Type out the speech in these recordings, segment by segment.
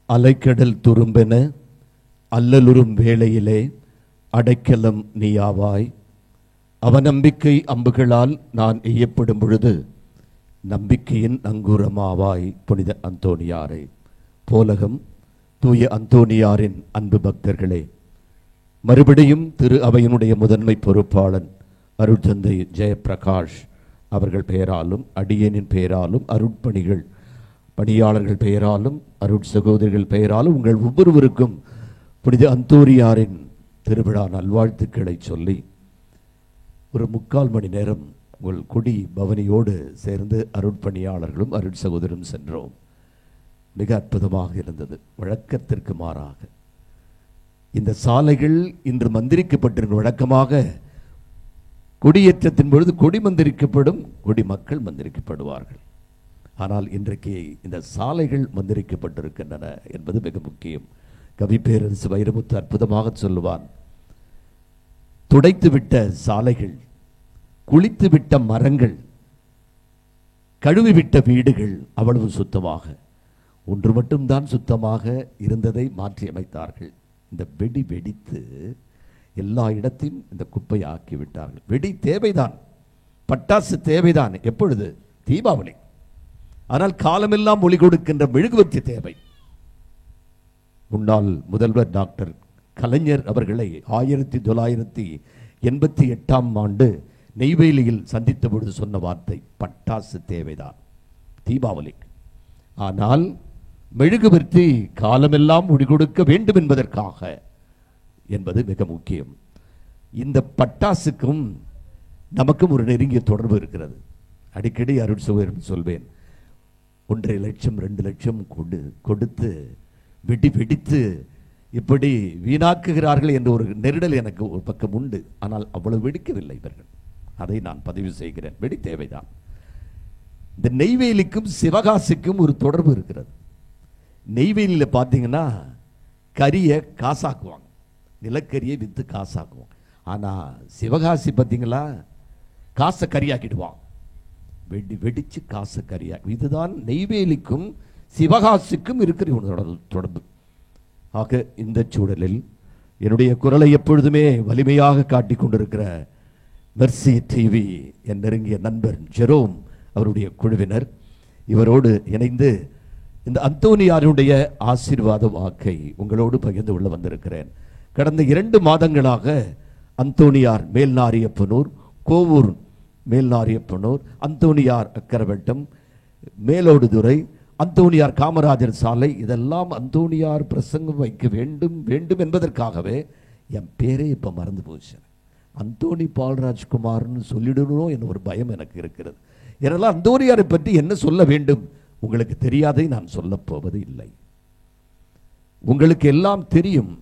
அலைக்கடல் துரும்பென அல்லலுறும் வேளையிலே அடைக்கலம் நீயாவாய். அவநம்பிக்கை அம்புகளால் நான் எய்யப்படும் பொழுது நம்பிக்கையின் நங்கூரமாவாய். புனித அந்தோணியாரே. போலகம். தூய அந்தோணியாரின் அன்பு பக்தர்களே, மறுபடியும் திரு அவையினுடைய முதன்மை பொறுப்பாளன் அருட்தந்தை ஜெயப்பிரகாஷ் அவர்கள் பெயராலும் அடியேனின் பெயராலும் அருட்பணிகள் பணியாளர்கள் பெயராலும் அருட் சகோதரிகள் பெயராலும் உங்கள் ஒவ்வொருவருக்கும் புனித அந்தோணியாரின் திருவிழா நல்வாழ்த்துக்களை சொல்லி ஒரு 3/4 மணி நேரம் உங்கள் கொடி பவனியோடு சேர்ந்து அருட்பணியாளர்களும் அருட் சகோதரரும் சென்றோம். மிக அற்புதமாக இருந்தது. வழக்கத்திற்கு மாறாக இந்த சாலைகள் இன்று மந்திரிக்கப்பட்டிருக்கும். வழக்கமாக கொடியேற்றத்தின் பொழுது கொடி மந்திரிக்கப்படும், கொடி மக்கள் மந்திரிக்கப்படுவார்கள். ஆனால் இன்றைக்கு இந்த சாலைகள் மந்திரிக்கப்பட்டிருக்கின்றன என்பது மிக முக்கியம். கவி பேரரசு வைரமுத்து அற்புதமாக சொல்லுவான், துடைத்துவிட்ட சாலைகள், குளித்துவிட்ட மரங்கள், கழுவிவிட்ட வீடுகள் அவ்வளவு சுத்தமாக, ஒன்று மட்டும்தான் சுத்தமாக இருந்ததை மாற்றி அமைத்தார்கள். இந்த வெடி வெடித்து எல்லா இடத்தையும் இந்த குப்பையை ஆக்கி விட்டார்கள். வெடி தேவைதான், பட்டாசு தேவைதான். எப்பொழுது? தீபாவளி. ஆனால் காலமெல்லாம் ஒளி கொடுக்கின்ற மெழுகுவர்த்தி தேவை. முன்னாள் முதல்வர் டாக்டர் கலைஞர் அவர்களை 1988ஆம் ஆண்டு நெய்வேலியில் சந்தித்த பொழுது சொன்ன வார்த்தை, பட்டாசு தேவைதான் தீபாவளி. ஆனால் மெழுகுவர்த்தி காலமெல்லாம் ஒளி கொடுக்க வேண்டும் என்பதற்காக என்பது மிக முக்கியம். இந்த பட்டாசுக்கும் நமக்கும் ஒரு நெருங்கிய தொடர்பு இருக்கிறது. அடிக்கடி அருட் சகோதரன் சொல்வேன், 1.5 லட்சம் 2 லட்சம் கொடுத்து வெடி வெடித்து இப்படி வீணாக்குகிறார்கள் என்ற ஒரு நெருடல் எனக்கு ஒரு பக்கம் உண்டு. ஆனால் அவ்வளவு வெடிக்கவில்லை இவர்கள். அதை நான் பதிவு செய்கிறேன். வெடி தேவைதான். இந்த நெய்வேலிக்கும் சிவகாசிக்கும் ஒரு தொடர்பு இருக்கிறது. நெய்வேலியில் பார்த்தீங்கன்னா கரியை காசாக்குவாங்க, நிலக்கரியை விற்று காசாக்குவாங்க. ஆனால் சிவகாசி பார்த்தீங்களா, காசை கரியாக்கிடுவாங்க. வெடி வெடிச்சு காசை கரியா. இதுதான் நெய்வேலிக்கும் சிவகாசிக்கும் இருக்கிற தொடர்பு. ஆக இந்த சூழலில் என்னுடைய குரலை எப்பொழுதுமே வலிமையாக காட்டிக் கொண்டிருக்கிற மெர்சி டிவி என் நெருங்கிய நண்பர் ஜெரோம் அவருடைய குழுவினர் இவரோடு இணைந்து இந்த அந்தோணியாருடைய ஆசீர்வாத வாக்கை உங்களோடு பகிர்ந்து கொள்ள வந்திருக்கிறேன். கடந்த 2 மாதங்களாக அந்தோணியார் மேல்நாரியப்பனூர், கோவூர் மேல்நாரியப்பனூர், அந்தோணியார் அக்கரவட்டம், மேலோடுதுறை, அந்தோணியார் காமராஜர் சாலை, இதெல்லாம் அந்தோணியார் பிரசங்கம் வைக்க வேண்டும் வேண்டும் என்பதற்காகவே என் பேரே இப்போ மறந்து போச்சு. அந்தோணி பால்ராஜ்குமார்னு சொல்லிடணும் என்ற ஒரு பயம் எனக்கு இருக்கிறது. ஏனெல்லாம் அந்தோணியாரை பற்றி என்ன சொல்ல வேண்டும் உங்களுக்கு தெரியாதை நான் சொல்ல போவது இல்லை. உங்களுக்கு எல்லாம் தெரியும்,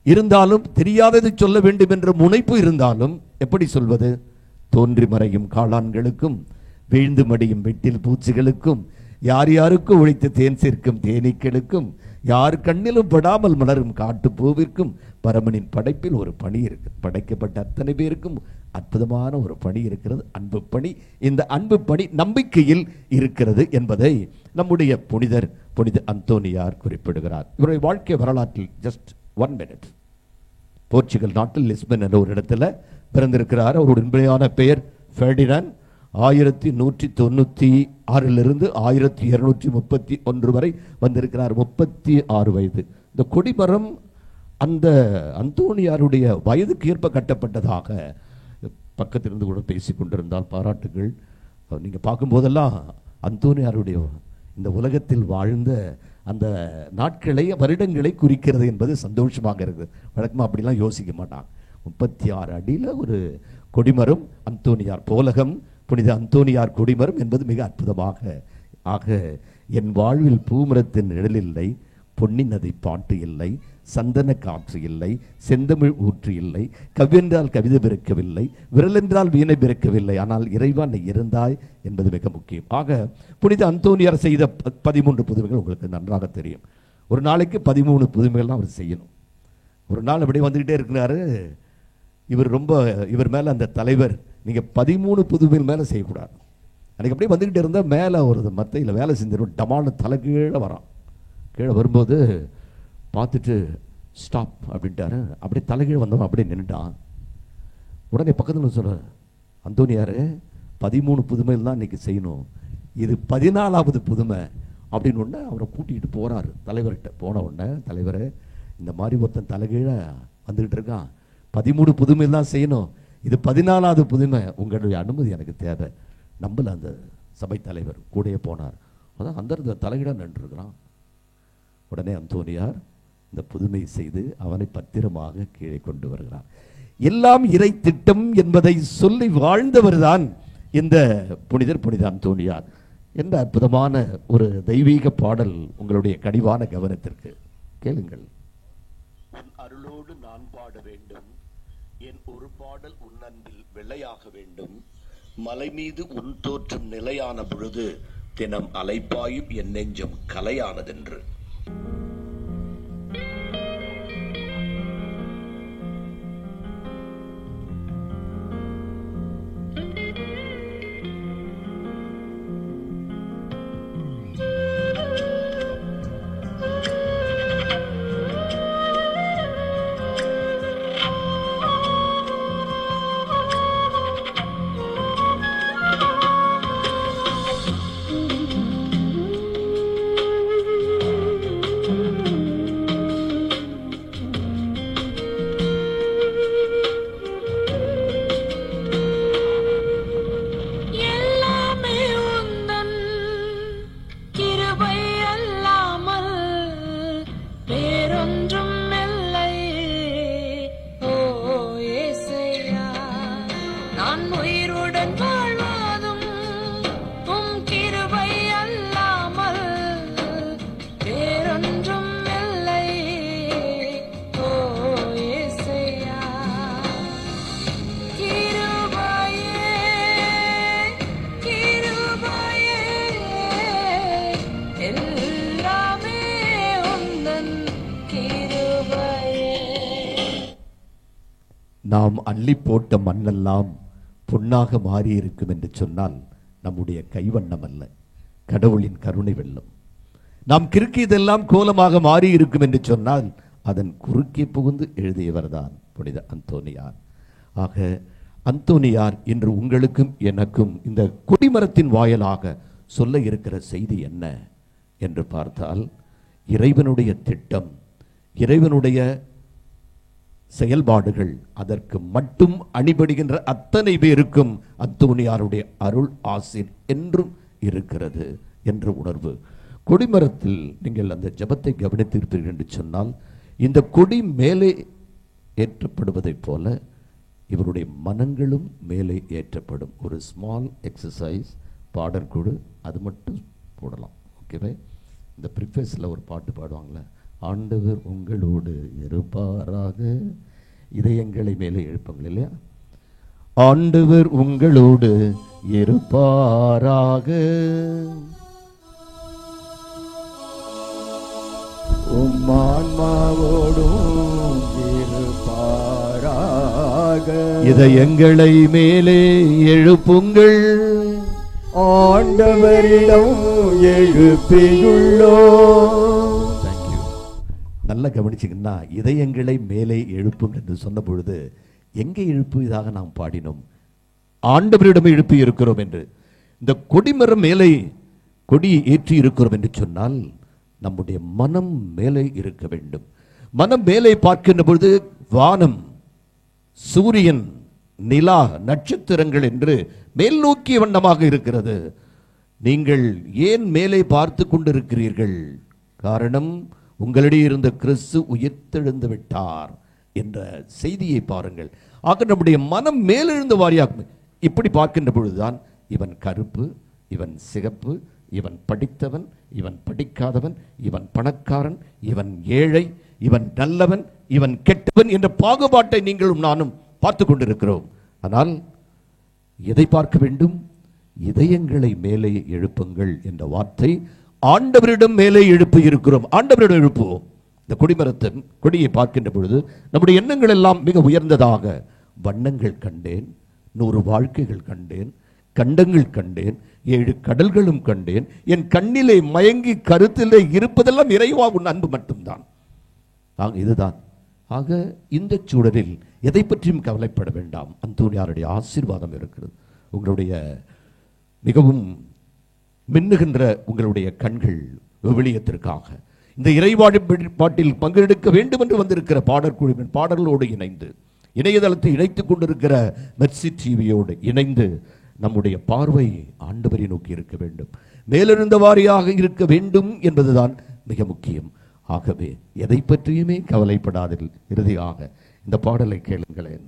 இருந்தாலும் தெரியாததை சொல்ல வேண்டும் என்ற முனைப்பு இருந்தாலும் எப்படி சொல்வது? தோன்றி மறையும் காளான்களுக்கும் வீழ்ந்து மடியும் வெட்டில் பூச்சிகளுக்கும் யார் யாருக்கும் உழைத்து தேன் சேர்க்கும் தேனீக்களுக்கும் யார் கண்ணிலும் படாமல் மலரும் காட்டு பூவிற்கும் பரமனின் படைப்பில் ஒரு பணி இருக்கு. படைக்கப்பட்ட அத்தனை பேருக்கும் அற்புதமான ஒரு பணி இருக்கிறது, அன்பு பணி. இந்த அன்பு பணி நம்பிக்கையில் இருக்கிறது என்பதை நம்முடைய புனித அந்தோணியார் குறிப்பிடுகிறார். இவருடைய வாழ்க்கை வரலாற்றில் ஜஸ்ட் 1 மினிட். போர்ச்சுகல் நாட்டில் லிஸ்பன் என்ற ஒரு இடத்துல பிறந்திருக்கிறார். அவருடைய உண்மையான பெயர் ஃபெர்டினாண்ட். 1196 1231 வரை வந்திருக்கிறார். 36 வயது. இந்த கொடிமரம் அந்த அந்தோணியாருடைய வயதுக்கு ஏற்ப கட்டப்பட்டதாக பக்கத்திலிருந்து கூட பேசி கொண்டிருந்தால் பாராட்டுகள். நீங்கள் பார்க்கும்போதெல்லாம் அந்தோணியாருடைய இந்த உலகத்தில் வாழ்ந்த அந்த நாட்களை, வருடங்களை குறிக்கிறது என்பது சந்தோஷமாக இருக்குது. வழக்கமாக அப்படிலாம் யோசிக்க மாட்டாங்க. 36 அடியில் ஒரு கொடிமரம் அந்தோணியார் போலகம், புனித அந்தோணியார் கொடிமரம் என்பது மிக அற்புதமாக. ஆக என் வாழ்வில் பூமரத்தின் நிழல் இல்லை, பொன்னி நதி பாட்டு இல்லை, சந்தன காற்று இல்லை, செந்தமிழ் ஊற்று இல்லை, கவியென்றால் கவிதை பிறக்கவில்லை, விரலென்றால் வீணை பிறக்கவில்லை, ஆனால் இறைவா நீ இருந்தாய் என்பது மிக முக்கியம். ஆக புனித அந்தோணியார் செய்த 13 புதுமைகள் உங்களுக்கு நன்றாக தெரியும். ஒரு நாளைக்கு 13 புதுமைகள்லாம் அவர் செய்யணும். ஒரு நாள் அப்படியே வந்துக்கிட்டே இருக்கிறாரு. இவர் மேலே அந்த தலைவர், நீங்கள் 13 புதுமைகள் மேலே செய்யக்கூடாது. அன்றைக்கி அப்படியே வந்துக்கிட்டே இருந்தால் மேலே ஒரு மத்தையில் வேலை செஞ்சிடும், டமால்னு தலைகீழ வரான். கீழே வரும்போது பார்த்துட்டு ஸ்டாப் அப்படின்ட்டாரு. அப்படியே தலைகீழ வந்தவன் அப்படியே நின்றுட்டான். உடனே பக்கத்தில் சொல்ற, அந்தோனியார் 13 புதுமையில் தான் இன்னைக்கு செய்யணும், இது 14வது புதுமை அப்படின்னு உடனே அவரை கூட்டிகிட்டு போகிறாரு தலைவர்கிட்ட. போன உடனே, தலைவரை இந்த மாதிரி ஒருத்தன் தலைகீழ வந்துக்கிட்டு இருக்கான், 13 புதுமையில் தான் செய்யணும், இது 14வது புதுமை, உங்களுடைய அனுமதி எனக்கு தேவை. நம்மள அந்த சபை தலைவர் கூடயே போனார். அதான் அந்த தலைகீழ நின்றுருக்கிறான். உடனே அந்தோனியார் இந்த புதுமை செய்து அவனை பத்திரமாக கீழே கொண்டு வருகிறார். எல்லாம் இறை திட்டம் என்பதை சொல்லி வாழ்ந்தவர் தான் இந்த புனித அந்தோனியார் என்ற அற்புதமான ஒரு தெய்வீக பாடல் உங்களுடைய கனிவான கவனத்திற்கு. கேளுங்கள். உன் அருளோடு நான் பாட வேண்டும், என் ஒரு பாடல் உன் அன்பில் வெள்ளையாக வேண்டும், மலை மீது உன் தோற்றம் நிலையான பொழுது தினம் அலைப்பாயும் என் நெஞ்சம் கலையானதென்று. நாம் அள்ளி போட்ட மண்ணெல்லாம் பொன்னாக மாறி இருக்கும் என்று சொன்னால் நம்முடைய கைவண்ணம் அல்ல, கடவுளின் கருணை வெள்ளம். நாம் கிறுக்கியதெல்லாம் கோலமாக மாறி இருக்கும் என்று சொன்னால் அதன் குறுக்கே புகுந்து எழுதியவர் தான் புனித அந்தோனியார். ஆக அந்தோனியார் இன்று உங்களுக்கும் எனக்கும் இந்த கொடிமரத்தின் வாயிலாக சொல்ல இருக்கிற செய்தி என்ன என்று பார்த்தால், இறைவனுடைய திட்டம், இறைவனுடைய செயல்பாடுகள், அதற்கு மட்டும் அணிபடுகின்ற அத்தனை பேருக்கும் அந்தோனியாருடைய அருள் ஆசீர் என்றும் இருக்கிறது என்ற உணர்வு. கொடிமரத்தில் நீங்கள் அந்த ஜபத்தை கவனித்திருப்பீர்கள் என்று சொன்னால், இந்த கொடி மேலே ஏற்றப்படுவதைப் போல இவருடைய மனங்களும் மேலே ஏற்றப்படும். ஒரு ஸ்மால் எக்ஸசைஸ், பாடற்குழு அது மட்டும் போடலாம். ஓகேவே, இந்த ப்ரிஃபேஸில் ஒரு பாட்டு பாடுவாங்களே, ஆண்டவர் உங்களோடு இருப்பாராக, இதயங்களை மேலே எழுப்புங்கள் இல்லையா, ஆண்டவர் உங்களோடு இருப்பாராக, உம்மான்மாவோடும் இருப்பாராக, இதயங்களை மேலே எழுப்புங்கள், ஆண்டவரிடம் எழுப்பியுள்ளோ. நல்லா கவனிச்சிங்கன்னா, இதயங்களை மேலே எழுப்பும் என்று சொன்ன பொழுது எங்கே எழுப்புவதாக நாம் பாடினோம்? ஆண்டவரிடம் எழுப்பி இருக்கிறோம் என்று. இந்த கொடிமரம் மேலே கொடி ஏற்றி இருக்கிறோம் என்று சொன்னால் நம்முடைய மனம் மேலே இருக்க வேண்டும். மனம் மேலே பார்க்கின்ற பொழுது வானம், சூரியன், நிலா, நட்சத்திரங்கள் என்று மேல் நோக்கிய வண்ணமாக இருக்கிறது. நீங்கள் ஏன் மேலே பார்த்து கொண்டிருக்கிறீர்கள்? காரணம், உங்களிடையே இருந்த கிறிஸ்து உயிர்த்தெழுந்து விட்டார் என்ற செய்தியை பாருங்கள். ஆக நம்முடைய மனம் மேலெழுந்த வாரியாக இப்படி பார்க்கின்ற பொழுதுதான் இவன் கருப்பு, இவன் சிகப்பு, இவன் படித்தவன், இவன் படிக்காதவன், இவன் பணக்காரன், இவன் ஏழை, இவன் நல்லவன், இவன் கெட்டவன் என்ற பாகுபாட்டை நீங்களும் நானும் பார்த்து கொண்டிருக்கிறோம். ஆனால் எதை பார்க்க வேண்டும்? இதயங்களை மேலே எழுப்புங்கள் என்ற வார்த்தை ஆண்டவரிடம் மேலே எழுப்பி இருக்கிறோம். ஆண்டவரிடம் எழுப்புவோம். இந்த கொடிமரத்தின் கொடியை பார்க்கின்ற பொழுது நம்முடைய எண்ணங்கள் எல்லாம் மிக உயர்ந்ததாக, வண்ணங்கள் கண்டேன், 100 வாழ்க்கைகள் கண்டேன், கண்டங்கள் கண்டேன், 7 கடல்களும் கண்டேன். என் கண்ணிலே மயங்கி கருத்திலே இருப்பதெல்லாம் இறைவா உன் அன்பு மட்டும்தான். இதுதான். ஆக இந்த சூழலில் எதை பற்றியும் கவலைப்பட வேண்டாம். அந்தோனியாருடைய ஆசீர்வாதம் இருக்கிறது. உங்களுடைய மிகவும் மின்னுகின்ற உங்களுடைய கண்கள் விவிலியத்திற்காக இந்த இறைவாழ்பாட்டில் பங்கெடுக்க வேண்டும் என்று வந்திருக்கிற பாடற்குழுவின் பாடல்களோடு இணைந்து, இணையதளத்தை இணைத்துக் கொண்டிருக்கிற மெர்சி டிவியோடு இணைந்து நம்முடைய பார்வை ஆண்டவரை நோக்கி இருக்க வேண்டும், மேலிருந்த வாரியாக இருக்க வேண்டும் என்பதுதான் மிக முக்கியம். ஆகவே எதை பற்றியுமே கவலைப்படாதில். இறுதியாக இந்த பாடலை கேளுங்களேன்.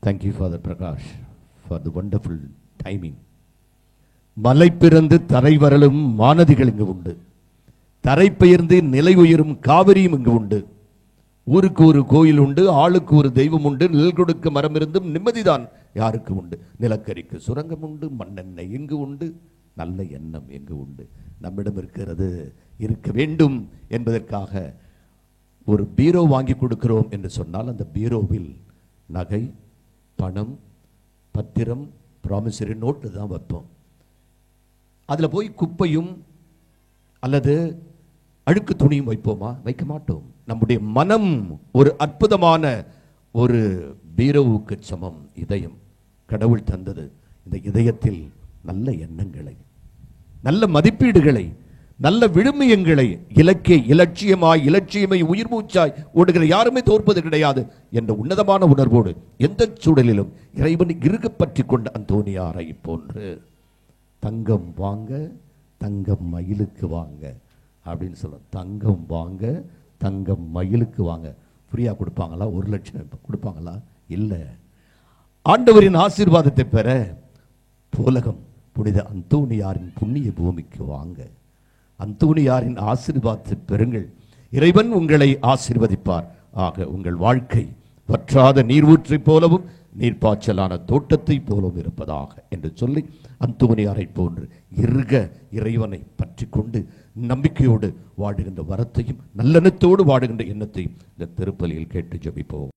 Thank you, Father Prakash, for the wonderful timing. மலை பிறந்து தரை வரலும் மாநதிகள் இங்கு உண்டு. தரை பெயர்ந்து நிலை உயரும் காவிரியும் இங்கு உண்டு. ஊருக்கு ஒரு கோயில் உண்டு, ஆளுக்கு ஒரு தெய்வம் உண்டு. நிழல் கொடுக்க மரம் இருந்தும் நிம்மதிதான் யாருக்கு உண்டு. நிலக்கரிக்கு சுரங்கம் உண்டு, மண்ணெண்ணெய் எங்கு உண்டு, நல்ல எண்ணம் எங்கு உண்டு. நம்மிடம் இருக்கிறது இருக்க வேண்டும் என்பதற்காக ஒரு பீரோ வாங்கி கொடுக்கிறோம் என்று சொன்னால் அந்த பீரோவில் நகை, பணம், பத்திரம், ப்ராமிசரி நோட்டு தான் வைப்போம். அதில் போய் குப்பையும் அல்லது அழுக்கு துணியும் வைப்போமா? வைக்க மாட்டோம். நம்முடைய மனம் ஒரு அற்புதமான ஒரு பீரோவுக்கு சமம். இதயம் கடவுள் தந்தது. இந்த இதயத்தில் நல்ல எண்ணங்களை, நல்ல மதிப்பீடுகளை, நல்ல விழுமியங்களை, இலட்சியமாய் இலட்சியமை உயிர் மூச்சாய் ஓடுகிற யாருமே தோற்பது கிடையாது என்ற உன்னதமான உணர்வோடு எந்த சூழலிலும் இறைவனை இறுக பற்றி கொண்ட அந்தோனியாரை போன்று தங்கம் வாங்க தங்கம் மயிலுக்கு வாங்க அப்படின்னு சொல்ல. தங்கம் வாங்க தங்கம் மயிலுக்கு வாங்க. ஃப்ரீயா கொடுப்பாங்களா? 1 லட்சம் கொடுப்பாங்களா? இல்லை. ஆண்டவரின் ஆசீர்வாதத்தை பெற போலகம் புனித அந்தோனியாரின் புண்ணிய பூமிக்கு வாங்க. அந்தோனியாரின் ஆசீர்வாதத்தை பெறுங்கள். இறைவன் உங்களை ஆசீர்வதிப்பார். ஆக உங்கள் வாழ்க்கை வற்றாத நீர்வூற்றை போலவும் நீர்ப்பாய்ச்சலான தோட்டத்தை போலவும் இருப்பதாக என்று சொல்லி அந்தோனியாரை போன்று இறுக இறைவனை பற்றி கொண்டு நம்பிக்கையோடு வாடுகின்ற வரத்தையும் நல்லெண்ணத்தோடு வாடுகின்ற எண்ணத்தையும் இந்த திருப்பலியில் கேட்டு ஜெபிப்போம்.